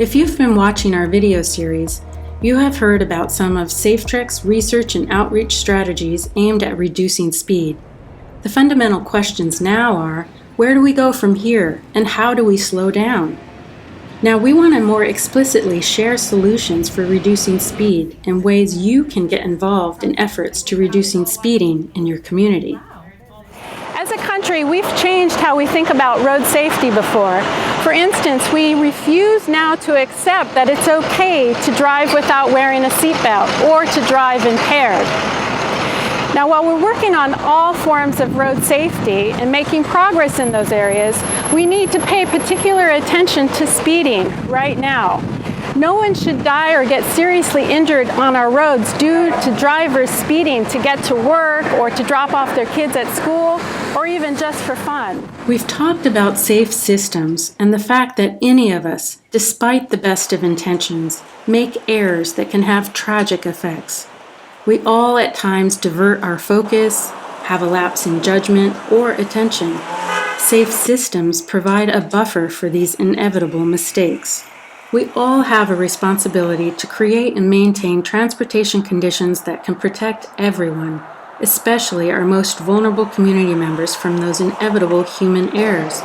If you've been watching our video series, you have heard about some of SafeTrek's research and outreach strategies aimed at reducing speed. The fundamental questions now are, where do we go from here, and how do we slow down? Now we want to more explicitly share solutions for reducing speed and ways you can get involved in efforts to reducing speeding in your community. As a country, we've changed how we think about road safety before. For instance, we refuse now to accept that it's okay to drive without wearing a seatbelt or to drive impaired. Now, while we're working on all forms of road safety and making progress in those areas, we need to pay particular attention to speeding right now. No one should die or get seriously injured on our roads due to drivers speeding to get to work or to drop off their kids at school or even just for fun. We've talked about safe systems and the fact that any of us, despite the best of intentions, make errors that can have tragic effects. We all at times divert our focus, have a lapse in judgment or attention. Safe systems provide a buffer for these inevitable mistakes. We all have a responsibility to create and maintain transportation conditions that can protect everyone, especially our most vulnerable community members from those inevitable human errors.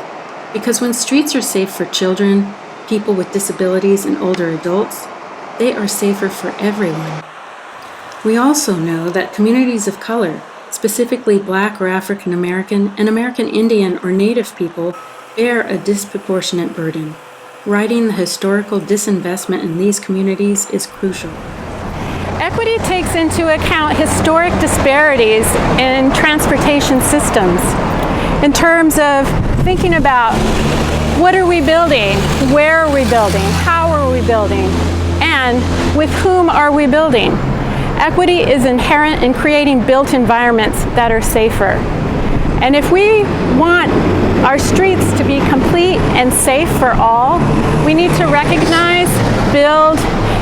Because when streets are safe for children, people with disabilities, and older adults, they are safer for everyone. We also know that communities of color, specifically Black or African American and American Indian or Native people, bear a disproportionate burden. Righting the historical disinvestment in these communities is crucial. Equity takes into account historic disparities in transportation systems in terms of thinking about what are we building, where are we building, how are we building, and with whom are we building. Equity is inherent in creating built environments that are safer. And if we want our streets to be complete and safe for all, we need to recognize, build,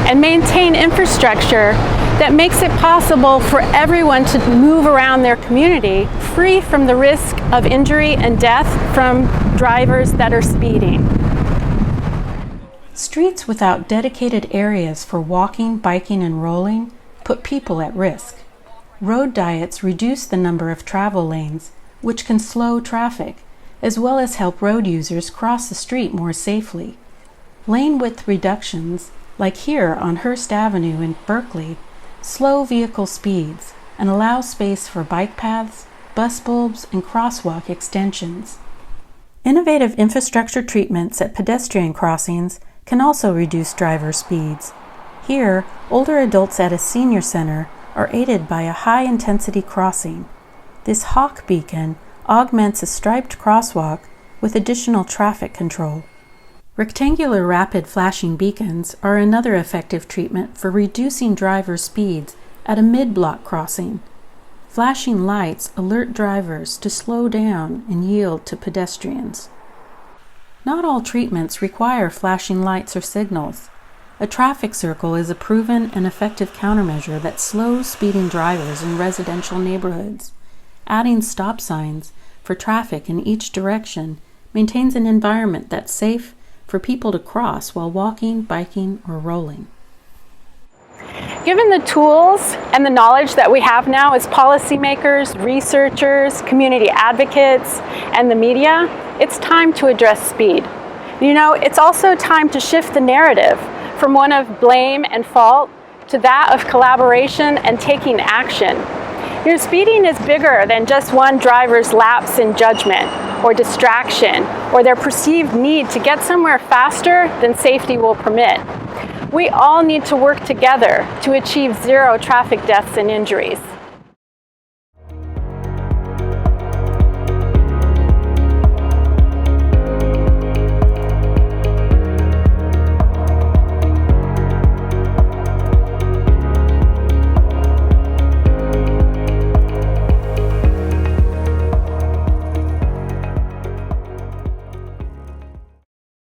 and maintain infrastructure that makes it possible for everyone to move around their community free from the risk of injury and death from drivers that are speeding. Streets without dedicated areas for walking, biking, and rolling put people at risk. Road diets reduce the number of travel lanes, which can slow traffic, as well as help road users cross the street more safely. Lane width reductions, like here on Hearst Avenue in Berkeley, slow vehicle speeds and allow space for bike paths, bus bulbs, and crosswalk extensions. Innovative infrastructure treatments at pedestrian crossings can also reduce driver speeds. Here, older adults at a senior center are aided by a high-intensity crossing. This hawk beacon augments a striped crosswalk with additional traffic control. Rectangular rapid flashing beacons are another effective treatment for reducing driver speeds at a mid-block crossing. Flashing lights alert drivers to slow down and yield to pedestrians. Not all treatments require flashing lights or signals. A traffic circle is a proven and effective countermeasure that slows speeding drivers in residential neighborhoods. Adding stop signs for traffic in each direction maintains an environment that's safe for people to cross while walking, biking, or rolling. Given the tools and the knowledge that we have now as policymakers, researchers, community advocates, and the media, it's time to address speed. It's also time to shift the narrative from one of blame and fault to that of collaboration and taking action. Speeding is bigger than just one driver's lapse in judgment or distraction or their perceived need to get somewhere faster than safety will permit. We all need to work together to achieve zero traffic deaths and injuries.